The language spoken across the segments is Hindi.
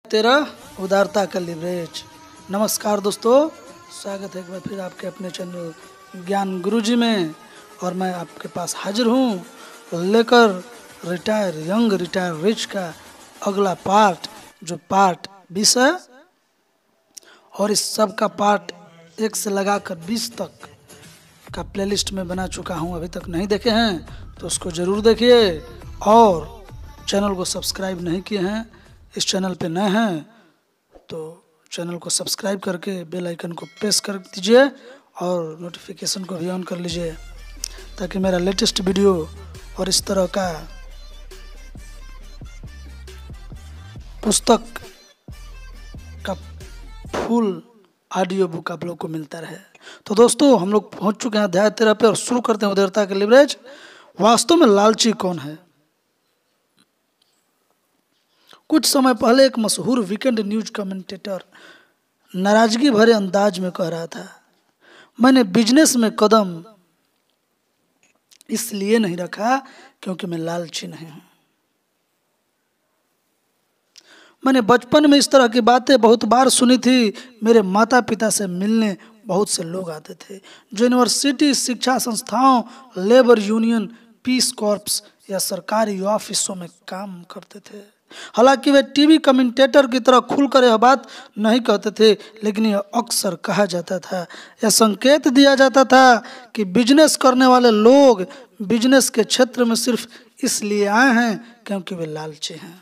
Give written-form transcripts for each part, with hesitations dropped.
तेरा उदारता का लिवरेज। नमस्कार दोस्तों, स्वागत है एक बार फिर आपके अपने चैनल ज्ञान गुरुजी में। और मैं आपके पास हाजिर हूँ लेकर रिटायर यंग रिटायर रिच का अगला पार्ट, जो पार्ट 20 है। और इस सब का पार्ट 1 से लगाकर 20 तक का प्लेलिस्ट में बना चुका हूँ। अभी तक नहीं देखे हैं तो उसको ज़रूर देखिए। और चैनल को सब्सक्राइब नहीं किए हैं, इस चैनल पे नए हैं तो चैनल को सब्सक्राइब करके बेल आइकन को प्रेस कर दीजिए और नोटिफिकेशन को भी ऑन कर लीजिए, ताकि मेरा लेटेस्ट वीडियो और इस तरह का पुस्तक का फुल ऑडियो बुक आप लोग को मिलता रहे। तो दोस्तों, हम लोग पहुंच चुके हैं अध्याय 13 पे और शुरू करते हैं उदारता के लिवरेज। वास्तव में लालची कौन है? कुछ समय पहले एक मशहूर वीकेंड न्यूज कमेंटेटर नाराजगी भरे अंदाज में कह रहा था, मैंने बिजनेस में कदम इसलिए नहीं रखा क्योंकि मैं लालची नहीं हूं। मैंने बचपन में इस तरह की बातें बहुत बार सुनी थी। मेरे माता पिता से मिलने बहुत से लोग आते थे जो यूनिवर्सिटी, शिक्षा संस्थाओं, लेबर यूनियन, पीस कॉर्प्स या सरकारी ऑफिसों में काम करते थे। हालांकि वे टीवी कमेंटेटर की तरह खुलकर यह बात नहीं कहते थे, लेकिन यह अक्सर कहा जाता था, यह संकेत दिया जाता था कि बिजनेस करने वाले लोग बिजनेस के क्षेत्र में सिर्फ इसलिए आए हैं क्योंकि वे लालची हैं।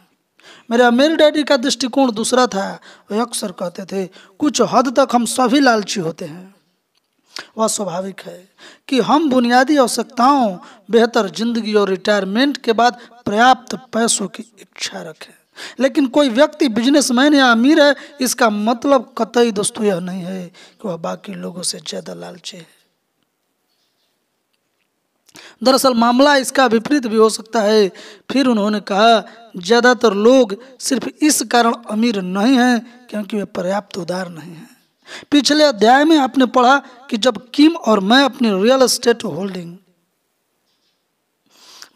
मेरे अमीर डैडी का दृष्टिकोण दूसरा था। वे अक्सर कहते थे, कुछ हद तक हम सभी लालची होते हैं। वह स्वाभाविक है कि हम बुनियादी आवश्यकताओं, बेहतर जिंदगी और रिटायरमेंट के बाद पर्याप्त पैसों की इच्छा रखें। लेकिन कोई व्यक्ति बिजनेसमैन या अमीर है, इसका मतलब कतई दोस्तों यह नहीं है कि वह बाकी लोगों से ज्यादा लालची है। दरअसल मामला इसका विपरीत भी हो सकता है। फिर उन्होंने कहा, ज्यादातर लोग सिर्फ इस कारण अमीर नहीं हैं क्योंकि वे पर्याप्त उदार नहीं हैं। पिछले अध्याय में आपने पढ़ा कि जब किम और मैं अपनी रियल एस्टेट होल्डिंग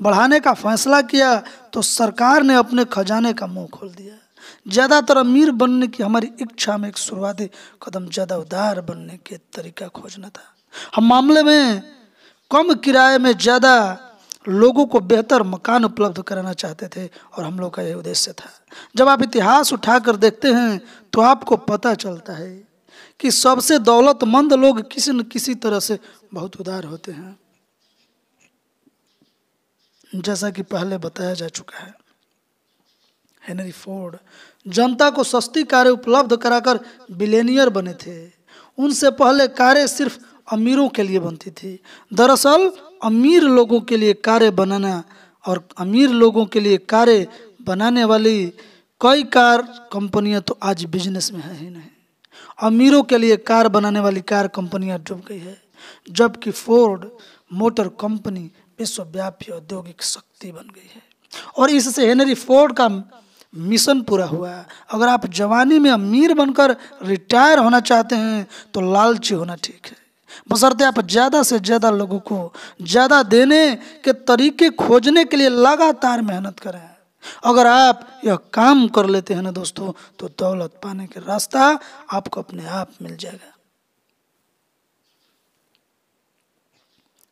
बढ़ाने का फैसला किया तो सरकार ने अपने खजाने का मुंह खोल दिया। ज्यादातर अमीर बनने की हमारी इच्छा में एक शुरुआती कदम ज्यादा उदार बनने के तरीका खोजना था। हम मामले में कम किराए में ज्यादा लोगों को बेहतर मकान उपलब्ध कराना चाहते थे और हम लोग का यह उद्देश्य था। जब आप इतिहास उठाकर देखते हैं तो आपको पता चलता है कि सबसे दौलतमंद लोग किसी न किसी तरह से बहुत उदार होते हैं। जैसा कि पहले बताया जा चुका है, हेनरी फोर्ड जनता को सस्ती कारें उपलब्ध कराकर बिलियनियर बने थे। उनसे पहले कारें सिर्फ अमीरों के लिए बनती थी। दरअसल अमीर लोगों के लिए कारें बनाना और अमीर लोगों के लिए कारें बनाने वाली कई कार कंपनियां तो आज बिजनेस में है ही नहीं। अमीरों के लिए कार बनाने वाली कार कंपनियां डूब गई है, जबकि फोर्ड मोटर कंपनी विश्वव्यापी औद्योगिक शक्ति बन गई है। और इससे हेनरी फोर्ड का मिशन पूरा हुआ। अगर आप जवानी में अमीर बनकर रिटायर होना चाहते हैं तो लालची होना ठीक है, बशर्ते आप ज़्यादा से ज़्यादा लोगों को ज़्यादा देने के तरीके खोजने के लिए लगातार मेहनत करें। अगर आप यह काम कर लेते हैं ना दोस्तों, तो दौलत पाने का रास्ता आपको अपने आप मिल जाएगा।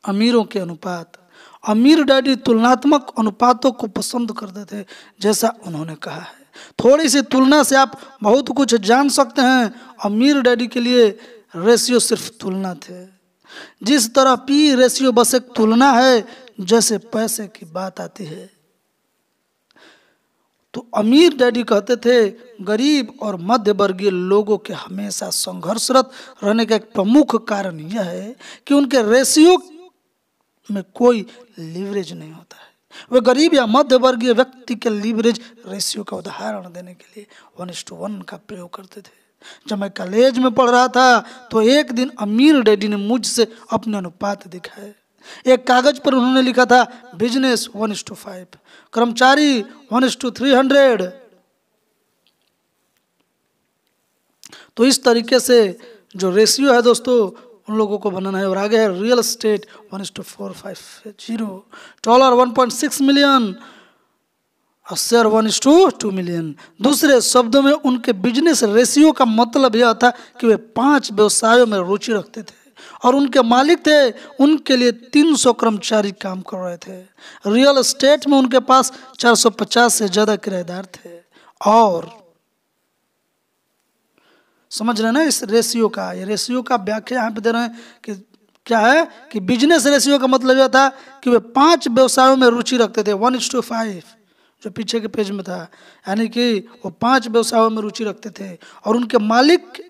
अमीरों के अनुपात। अमीर डैडी तुलनात्मक अनुपातों को पसंद करते थे, जैसा उन्होंने कहा है। थोड़ी सी तुलना से आप बहुत कुछ जान सकते हैं। अमीर डैडी के लिए रेशियो सिर्फ तुलना थे। जिस तरह पी रेशियो बस एक तुलना है, जैसे पैसे की बात आती है तो अमीर डैडी कहते थे, गरीब और मध्य वर्गीय लोगों के हमेशा संघर्षरत रहने का एक प्रमुख कारण यह है कि उनके रेशियो में कोई लीवरेज नहीं होता है। वे गरीब या मध्य वर्गीय व्यक्ति के लीवरेज रेशियो का उदाहरण देने के लिए 1:1 का प्रयोग करते थे। जब मैं कॉलेज में पढ़ रहा था तो एक दिन अमीर डैडी ने मुझसे अपने अनुपात दिखाए। एक कागज पर उन्होंने लिखा था, बिजनेस 1:5, कर्मचारी 1:300। तो इस तरीके से जो रेशियो है दोस्तों, उन लोगों को बनाना है। और आगे है रियल एस्टेट 1:450, डॉलर 1.6 मिलियन, और शेयर 1:2 मिलियन। दूसरे शब्दों में उनके बिजनेस रेशियो का मतलब यह था कि वे 5 व्यवसायों में रुचि रखते थे और उनके मालिक थे। उनके लिए 300 कर्मचारी काम कर रहे थे। रियल एस्टेट में उनके पास 450 से ज्यादा किराएदार थे। और समझ रहे हैं ना इस रेशियो का, ये रेशियो का व्याख्या यहाँ पे दे रहे हैं कि क्या है कि बिजनेस रेशियो का मतलब यह था कि वे 5 व्यवसायों में रुचि रखते थे, 1:5 जो पीछे के पेज में था, यानी कि वो 5 व्यवसायों में रुचि रखते थे और उनके मालिक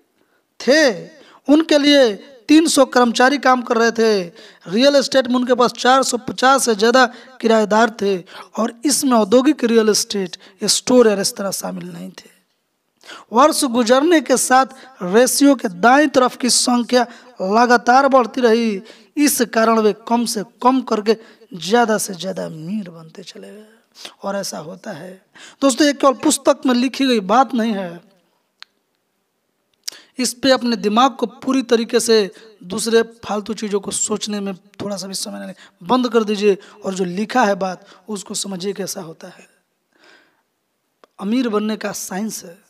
थे। उनके लिए 300 कर्मचारी काम कर रहे थे। रियल एस्टेट में उनके पास 450 से ज़्यादा किराएदार थे और इसमें औद्योगिक रियल एस्टेट, स्टोर या रेस्तरां शामिल नहीं थे। वर्ष गुजरने के साथ रेशियो के दाईं तरफ की संख्या लगातार बढ़ती रही। इस कारण वे कम से कम करके ज़्यादा से ज़्यादा अमीर बनते चले गए। और ऐसा होता है दोस्तों, ये केवल पुस्तक में लिखी गई बात नहीं है। इस पे अपने दिमाग को पूरी तरीके से दूसरे फालतू चीज़ों को सोचने में थोड़ा सा भी समय नहीं, बंद कर दीजिए और जो लिखा है बात उसको समझिए कैसा होता है। अमीर बनने का साइंस है,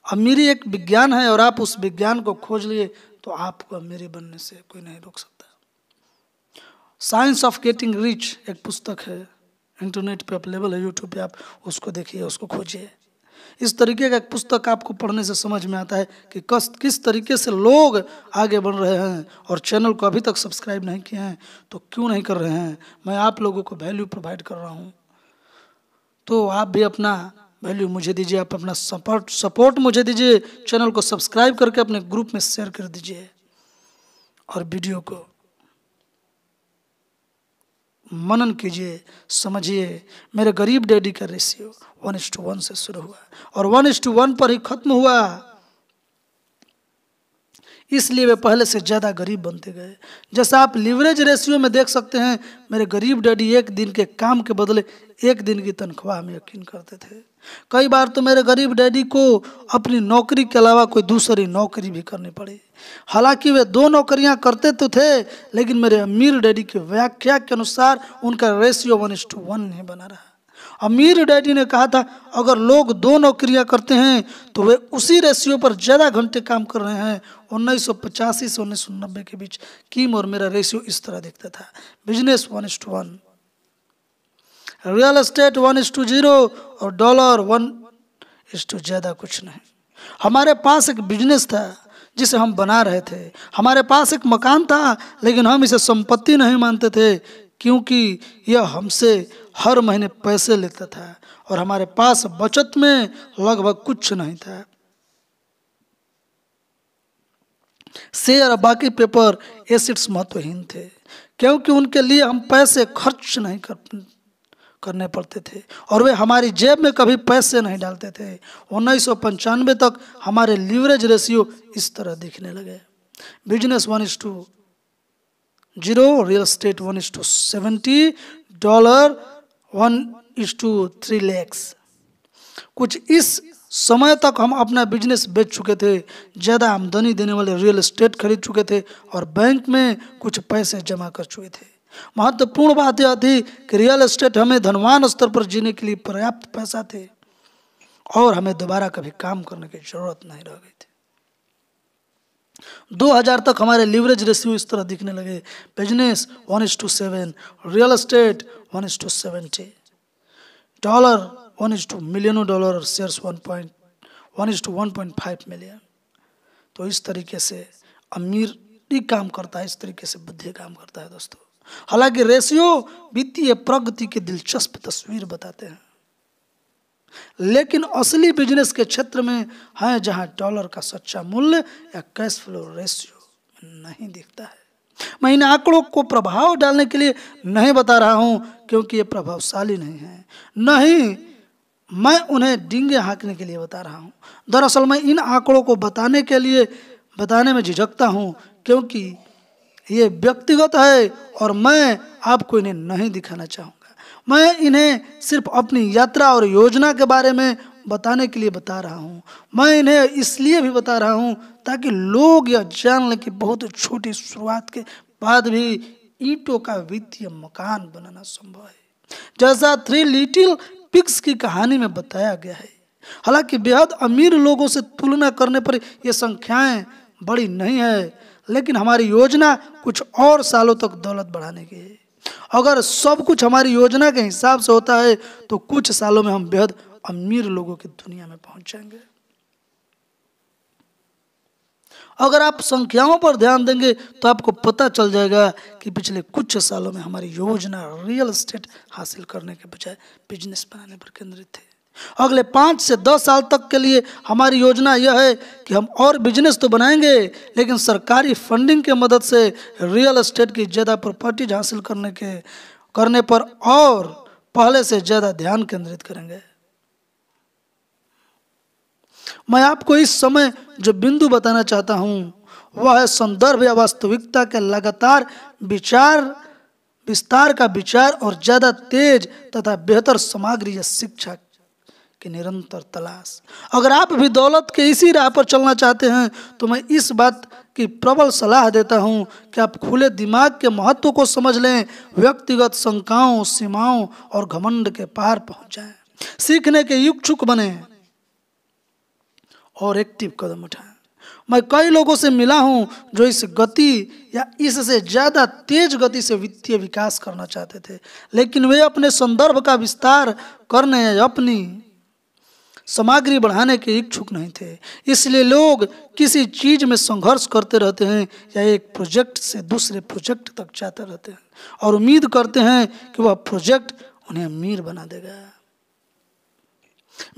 अमीरी एक विज्ञान है और आप उस विज्ञान को खोज लिए तो आपको अमीरी बनने से कोई नहीं रोक सकता। साइंस ऑफ गेटिंग रिच एक पुस्तक है, इंटरनेट पे अवेलेबल है, यूट्यूब पे आप उसको देखिए, उसको खोजिए। इस तरीके का एक पुस्तक आपको पढ़ने से समझ में आता है कि किस तरीके से लोग आगे बढ़ रहे हैं। और चैनल को अभी तक सब्सक्राइब नहीं किए हैं तो क्यों नहीं कर रहे हैं? मैं आप लोगों को वैल्यू प्रोवाइड कर रहा हूँ, तो आप भी अपना वैल्यू मुझे दीजिए, आप अपना सपोर्ट मुझे दीजिए। चैनल को सब्सक्राइब करके अपने ग्रुप में शेयर कर दीजिए और वीडियो को मनन कीजिए, समझिए। मेरे गरीब डैडी का रेशियो 1:1 से शुरू हुआ और 1:1 पर ही खत्म हुआ, इसलिए वे पहले से ज़्यादा गरीब बनते गए। जैसा आप लिवरेज रेशियो में देख सकते हैं, मेरे गरीब डैडी 1 दिन के काम के बदले 1 दिन की तनख्वाह में यकीन करते थे। कई बार तो मेरे गरीब डैडी को अपनी नौकरी के अलावा कोई दूसरी नौकरी भी करनी पड़ी। हालांकि वे 2 नौकरियां करते तो थे, लेकिन मेरे अमीर डैडी की व्याख्या के अनुसार उनका रेशियो 1:1 नहीं बना रहा। अमीर डैडी ने कहा था अगर लोग 2 नौकरियां करते हैं तो वे उसी रेशियो पर ज़्यादा घंटे काम कर रहे हैं। 1985 से 1990 के बीच किम और मेरा रेशियो इस तरह दिखता था। बिजनेस 1:1, रियल एस्टेट 1:0 और डॉलर 1: ज़्यादा कुछ नहीं। हमारे पास एक बिजनेस था जिसे हम बना रहे थे। हमारे पास एक मकान था, लेकिन हम इसे संपत्ति नहीं मानते थे क्योंकि यह हमसे हर महीने पैसे लेता था और हमारे पास बचत में लगभग कुछ नहीं था। शेयर और बाकी पेपर एसेट्स महत्वहीन थे क्योंकि उनके लिए हम पैसे खर्च नहीं करने पड़ते थे और वे हमारी जेब में कभी पैसे नहीं डालते थे। 1995 तक हमारे लीवरेज रेशियो इस तरह दिखने लगे। Business 1:0, real estate 1:70, dollar 1:3 lakh. कुछ इस समय तक हम अपना बिजनेस बेच चुके थे, ज़्यादा आमदनी देने वाले रियल एस्टेट खरीद चुके थे और बैंक में कुछ पैसे जमा कर चुके थे। महत्वपूर्ण बात यह थी कि रियल एस्टेट हमें धनवान स्तर पर जीने के लिए पर्याप्त पैसा थे और हमें दोबारा कभी काम करने की जरूरत नहीं रह गई थी। 2000 तक हमारे लीवरेज रेशियो इस तरह दिखने लगे। बिजनेस 1:7, रियल एस्टेट 1:70, डॉलर 1:2 मिलियनों डॉलर और शेयर्स 1:1.5 मिलियन। तो इस तरीके से अमीरी काम करता है, इस तरीके से बुद्धि काम करता है दोस्तों। हालांकि रेशियो वित्तीय प्रगति की दिलचस्प तस्वीर बताते हैं, लेकिन असली बिजनेस के क्षेत्र में है जहां डॉलर का सच्चा मूल्य या कैश फ्लो रेशियो नहीं दिखता है। मैं इन आंकड़ों को प्रभाव डालने के लिए नहीं बता रहा हूं क्योंकि ये प्रभावशाली नहीं है, नहीं मैं उन्हें डींगे हाँकने के लिए बता रहा हूं। दरअसल मैं इन आंकड़ों को बताने में झिझकता हूं क्योंकि ये व्यक्तिगत है और मैं आपको इन्हें नहीं दिखाना चाहूँगा। मैं इन्हें सिर्फ अपनी यात्रा और योजना के बारे में बताने के लिए बता रहा हूँ। मैं इन्हें इसलिए भी बता रहा हूँ ताकि लोग यह जान लें कि बहुत छोटी शुरुआत के बाद भी ईंटों का वित्तीय मकान बनाना संभव है। जैसा 3 लिटिल पिग्स की कहानी में बताया गया है। हालांकि बेहद अमीर लोगों से तुलना करने पर ये संख्याएं बड़ी नहीं है, लेकिन हमारी योजना कुछ और सालों तक दौलत बढ़ाने की है। अगर सब कुछ हमारी योजना के हिसाब से होता है तो कुछ सालों में हम बेहद अमीर लोगों की दुनिया में पहुंच जाएंगे। अगर आप संख्याओं पर ध्यान देंगे तो आपको पता चल जाएगा कि पिछले कुछ सालों में हमारी योजना रियल एस्टेट हासिल करने के बजाय बिजनेस बनाने पर केंद्रित थी। अगले 5 से 10 साल तक के लिए हमारी योजना यह है कि हम और बिजनेस तो बनाएंगे, लेकिन सरकारी फंडिंग के मदद से रियल एस्टेट की ज़्यादा प्रॉपर्टीज हासिल करने पर और पहले से ज़्यादा ध्यान केंद्रित करेंगे। मैं आपको इस समय जो बिंदु बताना चाहता हूं वह है संदर्भ या वास्तविकता के लगातार विस्तार का विचार और ज्यादा तेज तथा बेहतर सामग्री या शिक्षा की निरंतर तलाश। अगर आप भी दौलत के इसी राह पर चलना चाहते हैं तो मैं इस बात की प्रबल सलाह देता हूं कि आप खुले दिमाग के महत्व को समझ लें, व्यक्तिगत शंकाओं, सीमाओं और घमंड के पार पहुंच जाएं, सीखने के इच्छुक बने और एक्टिव कदम उठाएं। मैं कई लोगों से मिला हूं जो इस गति या इससे ज्यादा तेज गति से वित्तीय विकास करना चाहते थे, लेकिन वे अपने संदर्भ का विस्तार करने या अपनी सामग्री बढ़ाने के इच्छुक नहीं थे। इसलिए लोग किसी चीज में संघर्ष करते रहते हैं या एक प्रोजेक्ट से दूसरे प्रोजेक्ट तक जाते रहते हैं और उम्मीद करते हैं कि वह प्रोजेक्ट उन्हें अमीर बना देगा।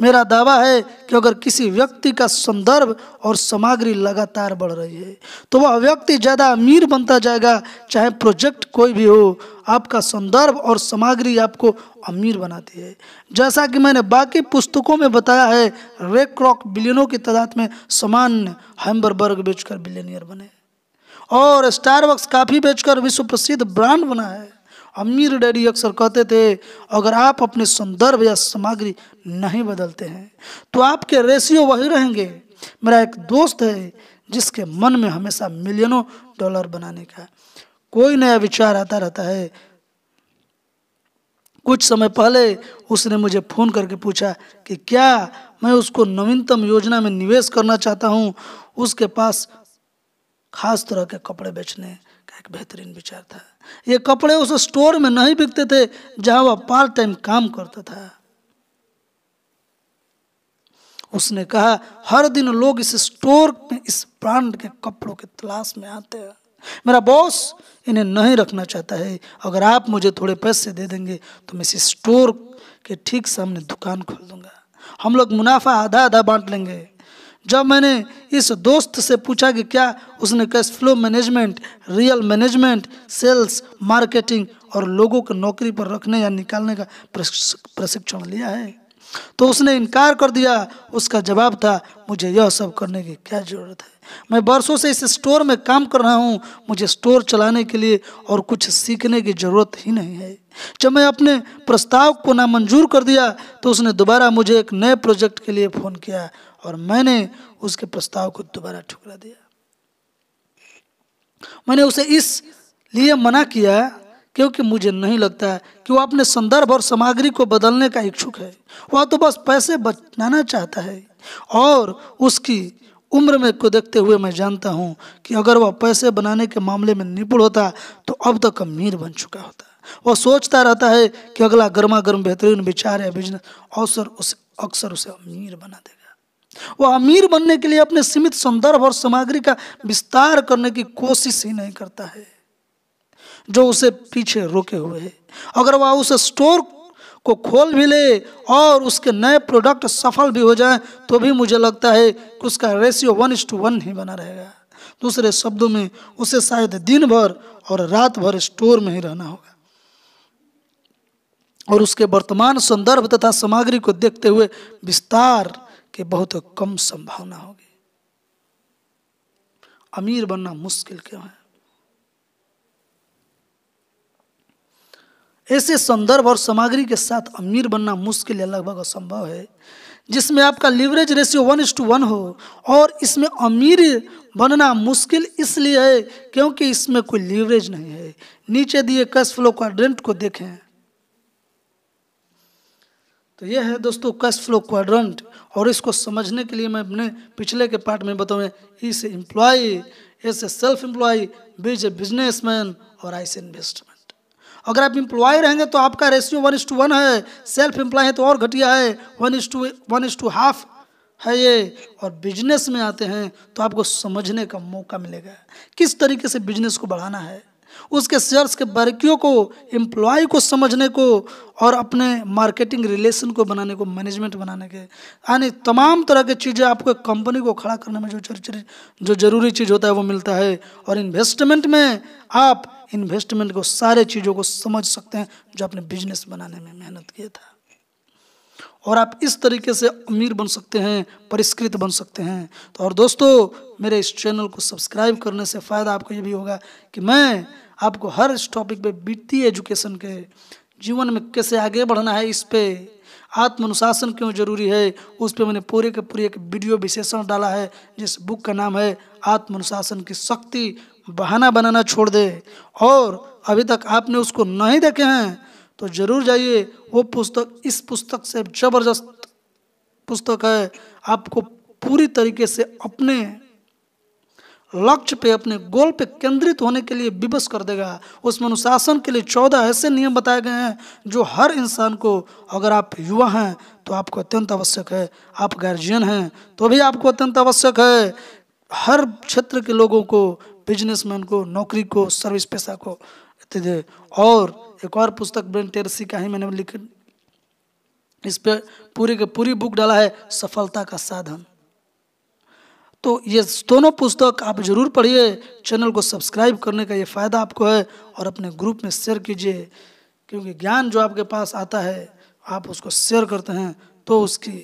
मेरा दावा है कि अगर किसी व्यक्ति का संदर्भ और सामग्री लगातार बढ़ रही है तो वह व्यक्ति ज्यादा अमीर बनता जाएगा, चाहे प्रोजेक्ट कोई भी हो। आपका संदर्भ और सामग्री आपको अमीर बनाती है। जैसा कि मैंने बाकी पुस्तकों में बताया है, रे क्रॉक बिलियनों की तादाद में सामान्य हैम्बर्गर बेचकर बिलियनियर बने और स्टारबक्स कॉफी बेचकर विश्व प्रसिद्ध ब्रांड बना है। अमीर डैडी अक्सर कहते थे, अगर आप अपने संदर्भ या सामग्री नहीं बदलते हैं तो आपके रेशियो वही रहेंगे। मेरा एक दोस्त है जिसके मन में हमेशा मिलियनों डॉलर बनाने का कोई नया विचार आता रहता है। कुछ समय पहले उसने मुझे फोन करके पूछा कि क्या मैं उसको नवीनतम योजना में निवेश करना चाहता हूँ। उसके पास खास तरह के कपड़े बेचने का एक बेहतरीन विचार था। ये कपड़े उस स्टोर में नहीं बिकते थे जहां वह पार्ट टाइम काम करता था। उसने कहा, हर दिन लोग इस स्टोर में इस ब्रांड के कपड़ों की तलाश में आते हैं। मेरा बॉस इन्हें नहीं रखना चाहता है। अगर आप मुझे थोड़े पैसे दे देंगे तो मैं इस स्टोर के ठीक सामने दुकान खोल दूंगा। हम लोग मुनाफा आधा आधा बांट लेंगे। जब मैंने इस दोस्त से पूछा कि क्या उसने cash flow management, real management, sales, marketing और लोगों को नौकरी पर रखने या निकालने का प्रशिक्षण लिया है, तो उसने इनकार कर दिया। उसका जवाब था, मुझे यह सब करने की क्या जरूरत है। मैं बरसों से इस स्टोर में काम कर रहा हूँ। मुझे स्टोर चलाने के लिए और कुछ सीखने की जरूरत ही नहीं है। जब मैं अपने प्रस्ताव को नामंजूर कर दिया तो उसने दोबारा मुझे एक नए प्रोजेक्ट के लिए फ़ोन किया और मैंने उसके प्रस्ताव को दोबारा ठुकरा दिया। मैंने उसे इस लिए मना किया क्योंकि मुझे नहीं लगता कि वो अपने संदर्भ और सामग्री को बदलने का इच्छुक है। वह तो बस पैसे बचाना चाहता है और उसकी उम्र में को देखते हुए मैं जानता हूँ कि अगर वह पैसे बनाने के मामले में निपुण होता तो अब तक अमीर बन चुका होता। वह सोचता रहता है कि अगला गर्मा गर्म बेहतरीन विचार या बिजनेस अक्सर उसे अमीर बना देगा। वह अमीर बनने के लिए अपने सीमित संदर्भ और सामग्री का विस्तार करने की कोशिश ही नहीं करता है जो उसे पीछे रोके हुए है। अगर वह उस स्टोर को खोल भी ले और उसके नए प्रोडक्ट सफल भी हो जाए तो भी मुझे लगता है कि उसका रेशियो 1:1 ही बना रहेगा। दूसरे शब्दों में उसे शायद दिन भर और रात भर स्टोर में ही रहना होगा और उसके वर्तमान संदर्भ तथा सामग्री को देखते हुए विस्तार की बहुत कम संभावना होगी। अमीर बनना मुश्किल क्यों है? ऐसे संदर्भ और सामग्री के साथ अमीर बनना मुश्किल या लगभग असंभव है जिसमें आपका लीवरेज रेशियो 1:1 हो। और इसमें अमीर बनना मुश्किल इसलिए है क्योंकि इसमें कोई लीवरेज नहीं है। नीचे दिए कैश फ्लो क्वाड्रेंट को देखें। तो ये है दोस्तों कैश फ्लो क्वाड्रेंट। और इसको समझने के लिए मैं अपने पिछले के पार्ट में बताऊँ, ई से एम्प्लॉय, ए से सेल्फ एम्प्लॉय, बी से बिजनेसमैन और आई से इन्वेस्टमेंट। अगर आप एम्प्लॉय रहेंगे तो आपका रेशियो 1:1 है, सेल्फ एम्प्लॉय है तो और घटिया है, 1:1.5 है ये। और बिजनेस में आते हैं तो आपको समझने का मौका मिलेगा किस तरीके से बिजनेस को बढ़ाना है, उसके शेयर्स के बारीकियों को, एम्प्लॉय को समझने को और अपने मार्केटिंग रिलेशन को बनाने को, मैनेजमेंट बनाने के, यानी तमाम तरह की चीज़ें आपको एक कंपनी को खड़ा करने में जो जरूरी चीज़ होता है वो मिलता है। और इन्वेस्टमेंट में आप इन्वेस्टमेंट को सारे चीज़ों को समझ सकते हैं जो आपने बिजनेस बनाने में मेहनत किया था। और आप इस तरीके से अमीर बन सकते हैं, परिष्कृत बन सकते हैं। तो और दोस्तों, मेरे इस चैनल को सब्सक्राइब करने से फ़ायदा आपको ये भी होगा कि मैं आपको हर इस टॉपिक पे, वित्तीय एजुकेशन के, जीवन में कैसे आगे बढ़ना है, इस पे आत्मानुशासन क्यों जरूरी है, उस पे मैंने पूरे के पूरे एक वीडियो विशेषण डाला है, जिस बुक का नाम है आत्मानुशासन की शक्ति, बहाना बनाना छोड़ दे। और अभी तक आपने उसको नहीं देखे हैं तो जरूर जाइए वो पुस्तक, इस पुस्तक से जबरदस्त पुस्तक है, आपको पूरी तरीके से अपने लक्ष्य पे, अपने गोल पे केंद्रित होने के लिए विवश कर देगा। उसमें अनुशासन के लिए 14 ऐसे नियम बताए गए हैं जो हर इंसान को, अगर आप युवा हैं तो आपको अत्यंत आवश्यक है, आप गार्जियन हैं तो भी आपको अत्यंत आवश्यक है, हर क्षेत्र के लोगों को, बिजनेसमैन को, नौकरी को, सर्विस पेशा को इत्यादि। और एक और पुस्तक ब्रेन ट्रेसी का ही मैंने लिख, इस पे पूरी की पूरी बुक डाला है, सफलता का साधन। तो ये दोनों पुस्तक आप जरूर पढ़िए। चैनल को सब्सक्राइब करने का ये फ़ायदा आपको है और अपने ग्रुप में शेयर कीजिए, क्योंकि ज्ञान जो आपके पास आता है आप उसको शेयर करते हैं तो उसकी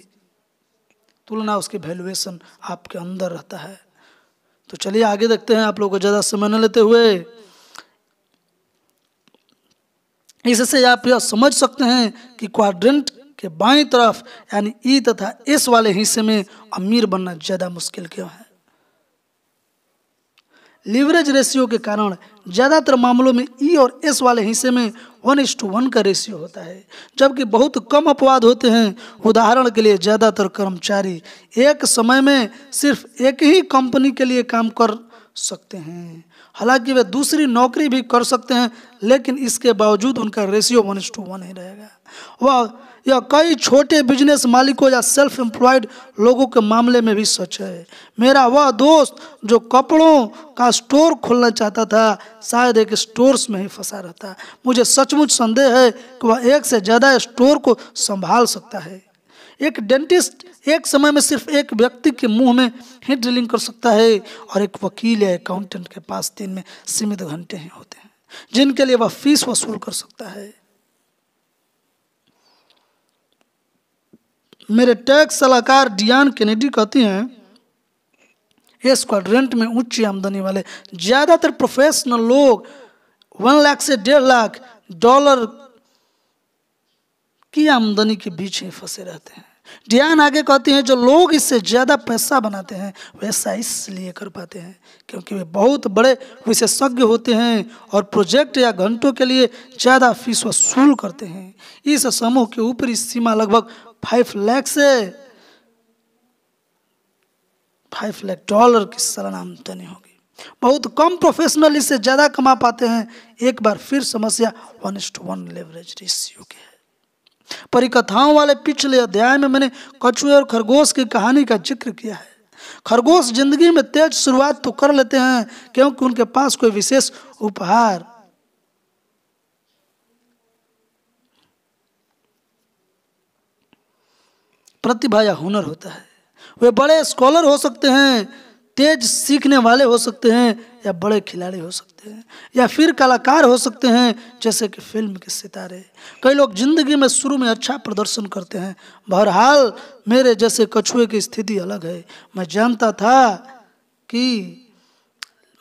तुलना, उसकी वैल्यूएशन आपके अंदर रहता है। तो चलिए आगे देखते हैं, आप लोगों को ज़्यादा समय न लेते हुए। इससे आप यह समझ सकते हैं कि क्वाड्रेंट के बाईं तरफ यानी ई तथा एस वाले हिस्से में अमीर बनना ज़्यादा मुश्किल क्यों है। लीवरेज रेशियो के कारण ज़्यादातर मामलों में ई और एस वाले हिस्से में 1:1 का रेशियो होता है, जबकि बहुत कम अपवाद होते हैं। उदाहरण के लिए, ज़्यादातर कर्मचारी एक समय में सिर्फ एक ही कंपनी के लिए काम कर सकते हैं, हालांकि वे दूसरी नौकरी भी कर सकते हैं, लेकिन इसके बावजूद उनका रेशियो 1:1 ही रहेगा। वह यह कई छोटे बिजनेस मालिकों या सेल्फ एम्प्लॉयड लोगों के मामले में भी सच है। मेरा वह दोस्त जो कपड़ों का स्टोर खोलना चाहता था, शायद एक स्टोर्स में ही फंसा रहता। मुझे सचमुच संदेह है कि वह एक से ज़्यादा स्टोर को संभाल सकता है। एक डेंटिस्ट एक समय में सिर्फ एक व्यक्ति के मुंह में ही ड्रिलिंग कर सकता है, और एक वकील या अकाउंटेंट के पास दिन में सीमित घंटे ही होते हैं जिनके लिए वह फीस वसूल कर सकता है। मेरे टैक्स सलाहकार डियान केनेडी कहती हैं, इस क्वाड्रेंट में उच्च आमदनी वाले ज्यादातर प्रोफेशनल लोग 1 लाख से 1.5 लाख डॉलर की आमदनी के बीच ही फंसे रहते हैं। डियान आगे कहती हैं, जो लोग इससे ज़्यादा पैसा बनाते हैं वैसा इसलिए कर पाते हैं क्योंकि वे बहुत बड़े विशेषज्ञ होते हैं और प्रोजेक्ट या घंटों के लिए ज़्यादा फीस वसूल करते हैं। इस समूह की ऊपरी सीमा लगभग 5 लाख से 5 लाख डॉलर की सालाना आमदनी होगी। बहुत कम प्रोफेशनल इससे ज़्यादा कमा पाते हैं। एक बार फिर समस्या 1:1 लेवरेज रेशियो की है। परिकथाओं वाले पिछले अध्याय में मैंने कछुए और खरगोश की कहानी का जिक्र किया है। खरगोश जिंदगी में तेज शुरुआत तो कर लेते हैं क्योंकि उनके पास कोई विशेष उपहार, प्रतिभा या हुनर होता है। वे बड़े स्कॉलर हो सकते हैं, तेज सीखने वाले हो सकते हैं, या बड़े खिलाड़ी हो सकते हैं, या फिर कलाकार हो सकते हैं जैसे कि फिल्म के सितारे। कई लोग जिंदगी में शुरू में अच्छा प्रदर्शन करते हैं। बहरहाल मेरे जैसे कछुए की स्थिति अलग है। मैं जानता था कि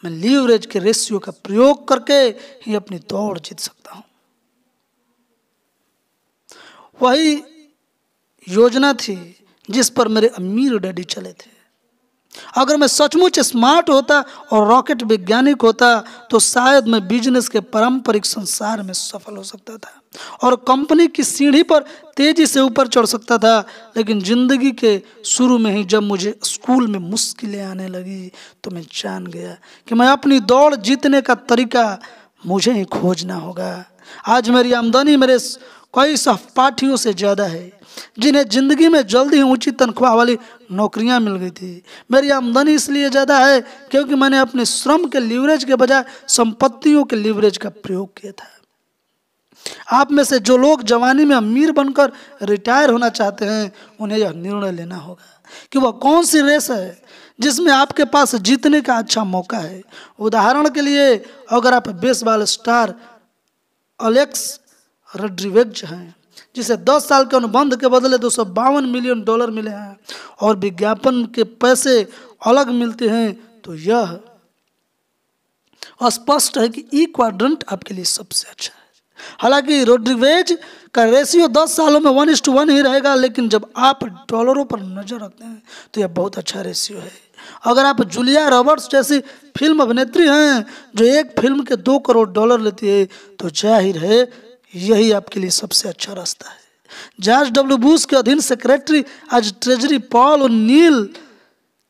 मैं लीवरेज के रेशियो का प्रयोग करके ही अपनी दौड़ जीत सकता हूँ। वही योजना थी जिस पर मेरे अमीर डैडी चले थे। अगर मैं सचमुच स्मार्ट होता और रॉकेट वैज्ञानिक होता तो शायद मैं बिजनेस के पारंपरिक संसार में सफल हो सकता था और कंपनी की सीढ़ी पर तेजी से ऊपर चढ़ सकता था। लेकिन जिंदगी के शुरू में ही जब मुझे स्कूल में मुश्किलें आने लगी तो मैं जान गया कि मैं अपनी दौड़ जीतने का तरीका मुझे ही खोजना होगा। आज मेरी आमदनी मेरे कई सहपाठियों से ज़्यादा है जिन्हें जिंदगी में जल्दी ही ऊंची तनख्वाह वाली नौकरियां मिल गई थी। मेरी आमदनी इसलिए ज़्यादा है क्योंकि मैंने अपने श्रम के लीवरेज के बजाय संपत्तियों के लीवरेज का प्रयोग किया था। आप में से जो लोग जवानी में अमीर बनकर रिटायर होना चाहते हैं उन्हें यह निर्णय लेना होगा कि वह कौन सी रेस है जिसमें आपके पास जीतने का अच्छा मौका है। उदाहरण के लिए अगर आप बेसबॉल स्टार एलेक्स रोड्रिगेज हैं जिसे 10 साल के अनुबंध के बदले $252 मिलियन मिले हैं और विज्ञापन के पैसे अलग मिलते हैं, तो यह स्पष्ट है कि ई क्वाड्रेंट आपके लिए सबसे अच्छा है। हालांकि रोड्रिगेज का रेशियो 10 सालों में 1:1 ही रहेगा, लेकिन जब आप डॉलरों पर नजर रखते हैं तो यह बहुत अच्छा रेशियो है। अगर आप जूलिया रॉबर्ट्स जैसी फिल्म अभिनेत्री हैं जो एक फिल्म के $2 करोड़ लेती है तो जाहिर है यही आपके लिए सबसे अच्छा रास्ता है। जॉर्ज डब्ल्यू बुश के अधीन सेक्रेटरी आज ट्रेजरी पॉल और नील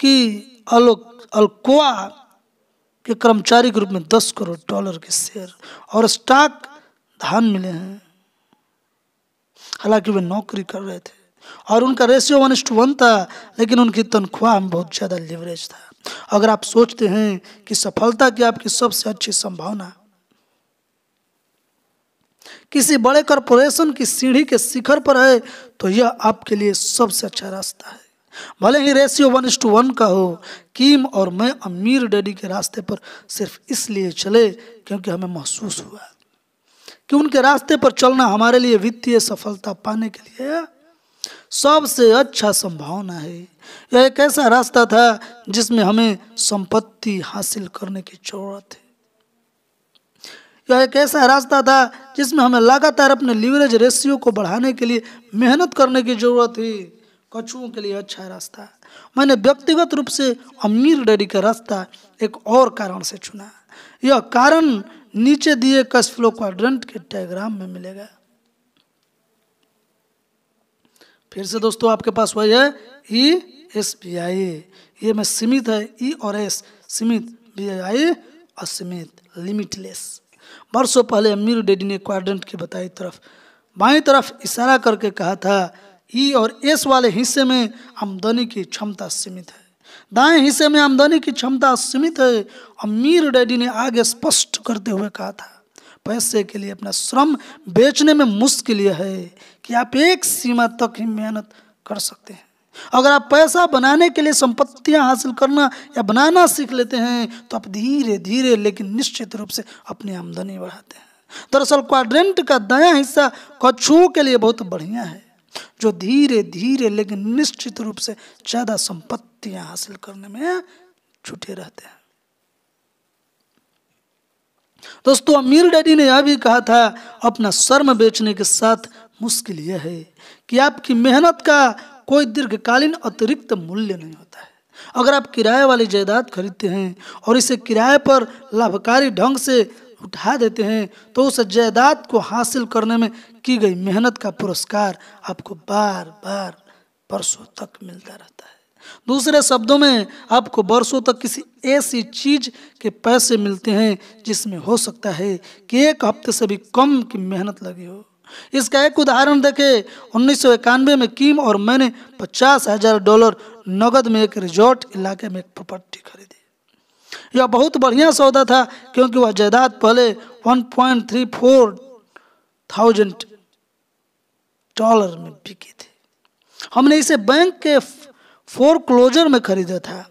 की अल्कोआ के कर्मचारी के रूप में $10 करोड़ के शेयर और स्टॉक धान मिले हैं। हालांकि वे नौकरी कर रहे थे और उनका रेशियो 1:1 था, लेकिन उनकी तनख्वाह में बहुत ज़्यादा लिवरेज था। अगर आप सोचते हैं कि सफलता की आपकी सबसे अच्छी संभावना किसी बड़े कॉरपोरेशन की सीढ़ी के शिखर पर है तो यह आपके लिए सबसे अच्छा रास्ता है। भले ही रेशियो 1:1 का हो, किम और मैं अमीर डैडी के रास्ते पर सिर्फ इसलिए चले क्योंकि हमें महसूस हुआ कि उनके रास्ते पर चलना हमारे लिए वित्तीय सफलता पाने के लिए सबसे अच्छा संभावना है। यह एक ऐसा रास्ता था जिसमें हमें संपत्ति हासिल करने की जरूरत है। यह एक ऐसा रास्ता था जिसमें हमें लगातार अपने लीवरेज रेशियो को बढ़ाने के लिए मेहनत करने की जरूरत थी। कछुओं के लिए अच्छा रास्ता। मैंने व्यक्तिगत रूप से अमीर डैडी का रास्ता एक और कारण से चुना। यह कारण नीचे दिए कैश फ्लो क्वाड्रेंट के डायग्राम में मिलेगा। फिर से दोस्तों आपके पास वही है ESBI, ये में सीमित है E और S सीमित, BI असीमित लिमिटलेस। वर्षों पहले अमीर डैडी ने क्वाड्रेंट की बाईं तरफ इशारा करके कहा था E और S वाले हिस्से में आमदनी की क्षमता सीमित है, दाएं हिस्से में आमदनी की क्षमता सीमित है। अमीर डैडी ने आगे स्पष्ट करते हुए कहा था पैसे के लिए अपना श्रम बेचने में मुश्किल यह है कि आप एक सीमा तक ही मेहनत कर सकते हैं। अगर आप पैसा बनाने के लिए संपत्तियां हासिल करना या बनाना सीख लेते हैं तो आप धीरे धीरे लेकिन निश्चित रूप से अपनी आमदनी बढ़ाते हैं। दरअसल क्वाड्रेंट का दायां हिस्सा कछुओं के लिए बहुत बढ़िया है जो धीरे धीरे लेकिन निश्चित रूप से ज्यादा संपत्तियां हासिल करने में जुटे रहते हैं। दोस्तों अमीर डैडी ने यह भी कहा था अपना श्रम बेचने के साथ मुश्किल यह है कि आपकी मेहनत का कोई दीर्घकालीन अतिरिक्त मूल्य नहीं होता है। अगर आप किराए वाली जायदाद खरीदते हैं और इसे किराए पर लाभकारी ढंग से उठा देते हैं तो उस जायदाद को हासिल करने में की गई मेहनत का पुरस्कार आपको बार बार वर्षों तक मिलता रहता है। दूसरे शब्दों में आपको वर्षों तक किसी ऐसी चीज के पैसे मिलते हैं जिसमें हो सकता है कि 1 हफ्ते से भी कम की मेहनत लगी हो। इसका एक उदाहरण देखें। 1991 में किम और मैंने $50,000 नगद में एक रिजॉर्ट इलाके में एक प्रॉपर्टी खरीदी। यह बहुत बढ़िया सौदा था क्योंकि वह जायदाद पहले $1.34 थाउजेंड में बिकी थी। हमने इसे बैंक के फोरक्लोजर में खरीदा था।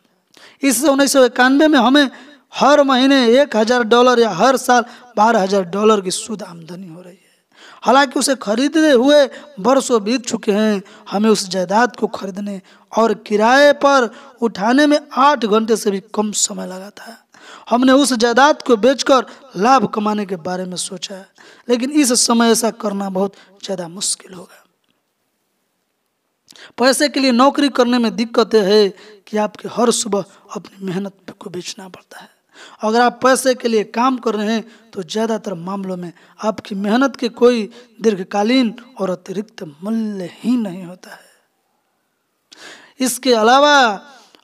इससे 1991 में हमें हर महीने $1,000 या हर साल $12,000 की शुद्ध आमदनी हो रही है। हालांकि उसे खरीदते हुए वर्षों बीत चुके हैं, हमें उस जायदाद को खरीदने और किराए पर उठाने में 8 घंटे से भी कम समय लगा था। हमने उस जायदाद को बेचकर लाभ कमाने के बारे में सोचा, लेकिन इस समय ऐसा करना बहुत ज़्यादा मुश्किल होगा। पैसे के लिए नौकरी करने में दिक्कत है कि आपके हर सुबह अपनी मेहनत को बेचना पड़ता है। अगर आप पैसे के लिए काम कर रहे हैं तो ज़्यादातर मामलों में आपकी मेहनत के कोई दीर्घकालीन और अतिरिक्त मूल्य ही नहीं होता है। इसके अलावा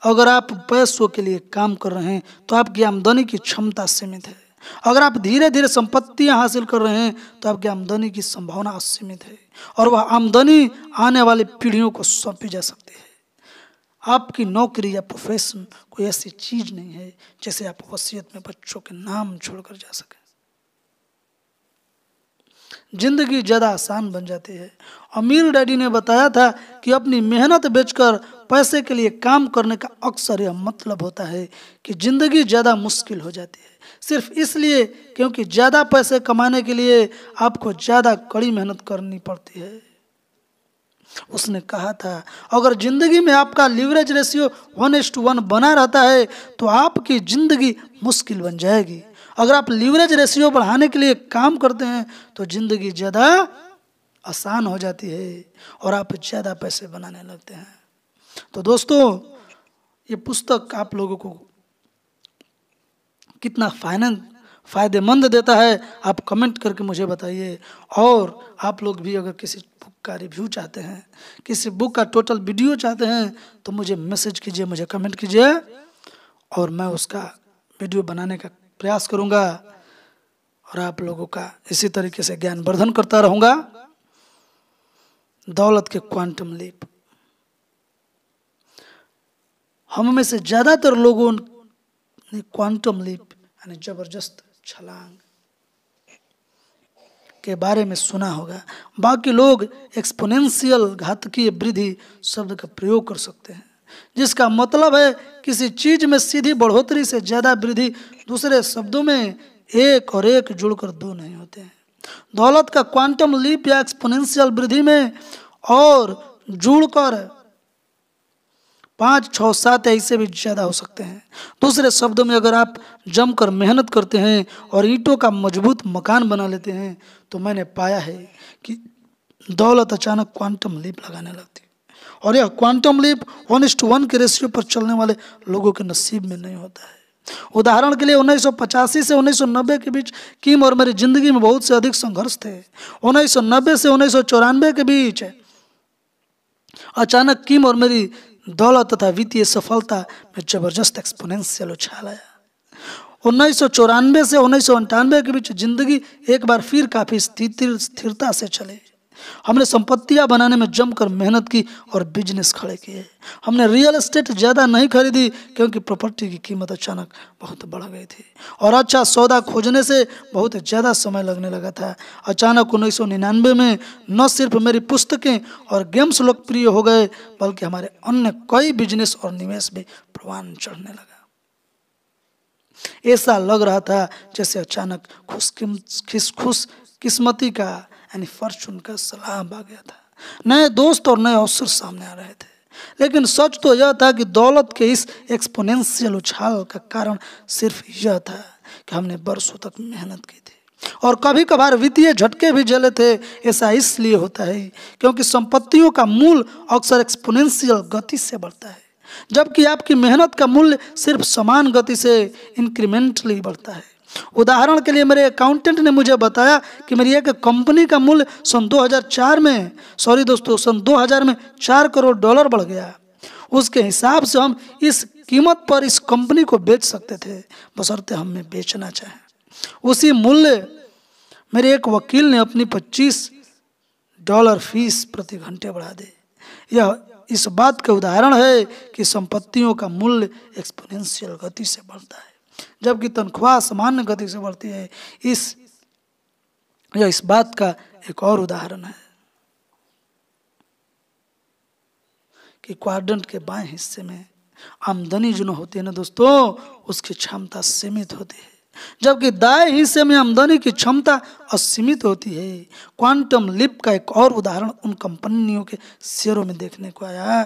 अगर आप पैसों के लिए काम कर रहे हैं तो आपकी आमदनी की क्षमता सीमित है। अगर आप धीरे धीरे संपत्तियां हासिल कर रहे हैं तो आपकी आमदनी की संभावना असीमित है और वह आमदनी आने वाली पीढ़ियों को सौंपी जा सकती है। आपकी नौकरी या प्रोफेशन कोई ऐसी चीज नहीं है जैसे आप वसीयत में बच्चों के नाम छोड़कर जा सके। जिंदगी ज़्यादा आसान बन जाती है। अमीर डैडी ने बताया था कि अपनी मेहनत बेचकर पैसे के लिए काम करने का अक्सर यह मतलब होता है कि जिंदगी ज़्यादा मुश्किल हो जाती है, सिर्फ इसलिए क्योंकि ज़्यादा पैसे कमाने के लिए आपको ज़्यादा कड़ी मेहनत करनी पड़ती है। उसने कहा था अगर जिंदगी में आपका लीवरेज रेशियो 1:1 बना रहता है तो आपकी जिंदगी मुश्किल बन जाएगी। अगर आप लीवरेज रेशियो बढ़ाने के लिए काम करते हैं तो जिंदगी ज़्यादा आसान हो जाती है और आप ज़्यादा पैसे बनाने लगते हैं। तो दोस्तों, ये पुस्तक आप लोगों को कितना फ़ायदेमंद देता है आप कमेंट करके मुझे बताइए। और आप लोग भी अगर किसी बुक का रिव्यू चाहते हैं, किसी बुक का टोटल वीडियो चाहते हैं तो मुझे मैसेज कीजिए, मुझे कमेंट कीजिए और मैं उसका वीडियो बनाने का प्रयास करूंगा और आप लोगों का इसी तरीके से ज्ञान वर्धन करता रहूंगा। दौलत के क्वांटम लीप। हम में से ज़्यादातर लोगों ने क्वांटम लीप यानी जबरदस्त छलांग के बारे में सुना होगा। बाकी लोग एक्सपोनेंशियल घातकीय वृद्धि शब्द का प्रयोग कर सकते हैं, जिसका मतलब है किसी चीज में सीधी बढ़ोतरी से ज्यादा वृद्धि। दूसरे शब्दों में एक और एक जुड़कर दो नहीं होते हैं। दौलत का क्वांटम लीप या एक्सपोनेंशियल वृद्धि में और जुड़कर 5, 6, 7 ऐसे भी ज्यादा हो सकते हैं। दूसरे शब्दों में अगर आप जमकर मेहनत करते हैं और ईंटों का मजबूत मकान बना लेते हैं तो मैंने पाया है कि दौलत अचानक क्वांटम लीप लगाने लगती है। और यह क्वांटम लीप 1:1 के रेशियो पर चलने वाले लोगों के नसीब में नहीं होता है। उदाहरण के लिए 1985 से 1990 के बीच किम और मेरी जिंदगी में बहुत से अधिक संघर्ष थे। 1990 से 1994 के बीच अचानक किम और मेरी दौलत तथा वित्तीय सफलता में जबरदस्त एक्सपोनेंशियल उछाल आया। 1994 से 1998 के बीच जिंदगी एक बार फिर काफी स्थिरता से चली। हमने संपत्तियां बनाने में जमकर मेहनत की और बिजनेस खड़े किए। हमने रियल एस्टेट ज़्यादा नहीं खरीदी क्योंकि प्रॉपर्टी की कीमत अचानक बहुत बढ़ गई थी और अच्छा सौदा खोजने से बहुत ज़्यादा समय लगने लगा था। अचानक 1999 में न सिर्फ मेरी पुस्तकें और गेम्स लोकप्रिय हो गए बल्कि हमारे अन्य कई बिजनेस और निवेश भी प्रवान चढ़ने लगा। ऐसा लग रहा था जैसे अचानक खुश किस्मती का यानी फॉर्चून का सलाम आ गया था। नए दोस्त और नए अवसर सामने आ रहे थे। लेकिन सच तो यह था कि दौलत के इस एक्सपोनेंशियल उछाल का कारण सिर्फ यह था कि हमने बरसों तक मेहनत की थी और कभी कभार वित्तीय झटके भी झेले थे। ऐसा इसलिए होता है क्योंकि संपत्तियों का मूल्य अक्सर एक्सपोनेंशियल गति से बढ़ता है, जबकि आपकी मेहनत का मूल्य सिर्फ समान गति से इंक्रीमेंटली बढ़ता है। उदाहरण के लिए मेरे अकाउंटेंट ने मुझे बताया कि मेरी एक कंपनी का मूल्य सन 2000 में 4 करोड़ डॉलर बढ़ गया। उसके हिसाब से हम इस कीमत पर इस कंपनी को बेच सकते थे बशर्ते हमें बेचना चाहें। उसी मूल्य मेरे एक वकील ने अपनी $25 फीस प्रति घंटे बढ़ा दी। यह इस बात का उदाहरण है कि संपत्तियों का मूल्य एक्सपोनेंशियल गति से बढ़ता है जबकि तनख्वाह सामान्य गति से बढ़ती है। यह इस बात का एक और उदाहरण है कि क्वाड्रेंट के बाएं हिस्से में आमदनी जो होती है ना दोस्तों, उसकी क्षमता सीमित होती है, जबकि दाएं हिस्से में आमदनी की क्षमता असीमित होती है। क्वांटम लीप का एक और उदाहरण उन कंपनियों के शेयरों में देखने को आया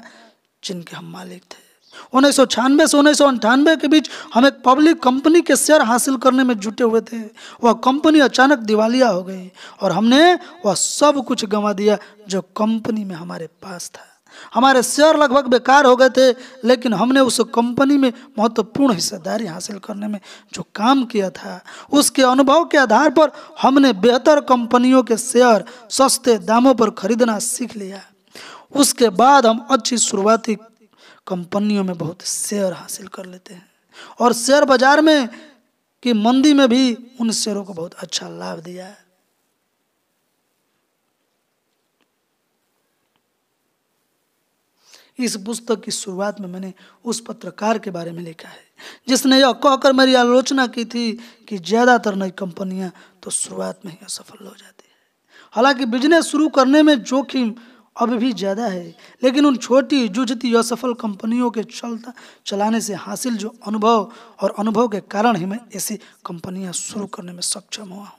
जिनके हम मालिक थे। 1996 से 1998 के बीच हम एक पब्लिक कंपनी के शेयर हासिल करने में जुटे हुए थे। वह कंपनी अचानक दिवालिया हो गई और हमने वह सब कुछ गंवा दिया जो कंपनी में हमारे पास था। हमारे शेयर लगभग बेकार हो गए थे, लेकिन हमने उस कंपनी में महत्वपूर्ण हिस्सेदारी हासिल करने में जो काम किया था, उसके अनुभव के आधार पर हमने बेहतर कंपनियों के शेयर सस्ते दामों पर खरीदना सीख लिया। उसके बाद हम अच्छी शुरुआती कंपनियों में बहुत शेयर हासिल कर लेते हैं और शेयर बाजार में की मंदी में भी उन शेयरों को बहुत अच्छा लाभ दिया है। इस पुस्तक की शुरुआत में मैंने उस पत्रकार के बारे में लिखा है जिसने यह कहकर मेरी आलोचना की थी कि ज़्यादातर नई कंपनियां तो शुरुआत में ही असफल हो जाती है। हालांकि बिजनेस शुरू करने में जोखिम अभी भी ज़्यादा है, लेकिन उन छोटी जूझती असफल कंपनियों के चलाने से हासिल जो अनुभव और अनुभव के कारण ही मैं ऐसी कंपनियां शुरू करने में सक्षम हुआ हूँ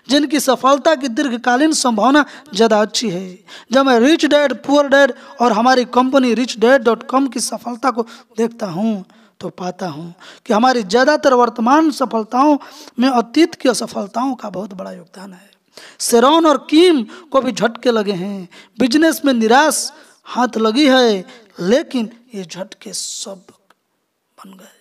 जिनकी सफलता की दीर्घकालीन संभावना ज़्यादा अच्छी है। जब मैं रिच डैड पुअर डैड और हमारी कंपनी richdad.com की सफलता को देखता हूँ तो पाता हूँ कि हमारी ज़्यादातर वर्तमान सफलताओं में अतीत की असफलताओं का बहुत बड़ा योगदान है। शेरॉन और किम को भी झटके लगे हैं, बिजनेस में निराश हाथ लगी है, लेकिन ये झटके सब बन गए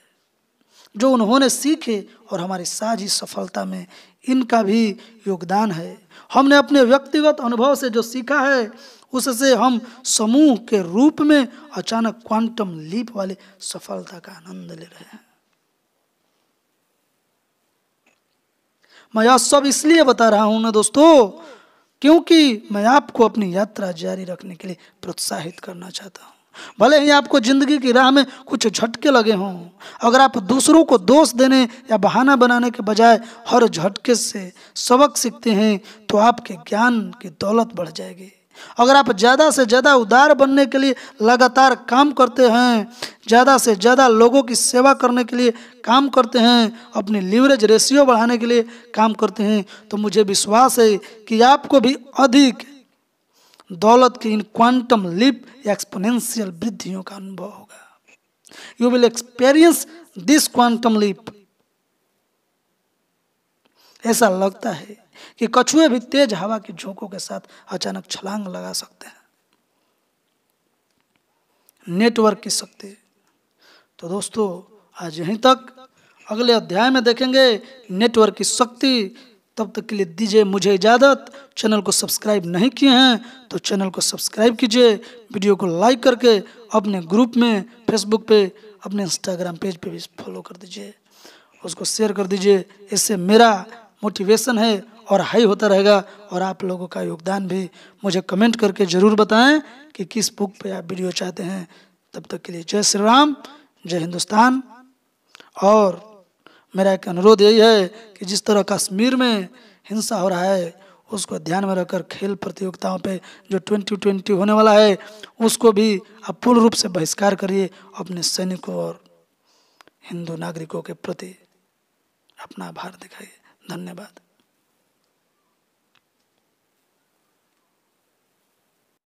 जो उन्होंने सीखे और हमारी साझी सफलता में इनका भी योगदान है। हमने अपने व्यक्तिगत अनुभव से जो सीखा है उससे हम समूह के रूप में अचानक क्वांटम लीप वाली सफलता का आनंद ले रहे हैं। मैं यह सब इसलिए बता रहा हूं ना दोस्तों, क्योंकि मैं आपको अपनी यात्रा जारी रखने के लिए प्रोत्साहित करना चाहता हूं। भले ही आपको जिंदगी की राह में कुछ झटके लगे हों, अगर आप दूसरों को दोष देने या बहाना बनाने के बजाय हर झटके से सबक सीखते हैं तो आपके ज्ञान की दौलत बढ़ जाएगी। अगर आप ज़्यादा से ज़्यादा उदार बनने के लिए लगातार काम करते हैं, ज़्यादा से ज़्यादा लोगों की सेवा करने के लिए काम करते हैं, अपनी लीवरेज रेशियो बढ़ाने के लिए काम करते हैं, तो मुझे विश्वास है कि आपको भी अधिक दौलत की इन क्वांटम लीप या एक्सपोनेंशियल वृद्धियों का अनुभव होगा। You will experience this quantum leap. ऐसा लगता है कि कछुए भी तेज हवा की झोंकों के साथ अचानक छलांग लगा सकते हैं। नेटवर्क की शक्ति। तो दोस्तों आज यहीं तक, अगले अध्याय में देखेंगे नेटवर्क की शक्ति। तब तक के लिए दीजिए मुझे इजाज़त। चैनल को सब्सक्राइब नहीं किए हैं तो चैनल को सब्सक्राइब कीजिए, वीडियो को लाइक करके अपने ग्रुप में, फेसबुक पे, अपने इंस्टाग्राम पेज पे भी फॉलो कर दीजिए, उसको शेयर कर दीजिए। इससे मेरा मोटिवेशन है और हाई होता रहेगा और आप लोगों का योगदान भी। मुझे कमेंट करके ज़रूर बताएं कि किस बुक पे आप वीडियो चाहते हैं। तब तक के लिए जय श्री राम, जय हिंदुस्तान। और मेरा एक अनुरोध यही है कि जिस तरह कश्मीर में हिंसा हो रहा है उसको ध्यान में रखकर खेल प्रतियोगिताओं पे जो 2020 होने वाला है उसको भी आप पूर्ण रूप से बहिष्कार करिए। अपने सैनिकों और हिंदू नागरिकों के प्रति अपना आभार दिखाइए। धन्यवाद।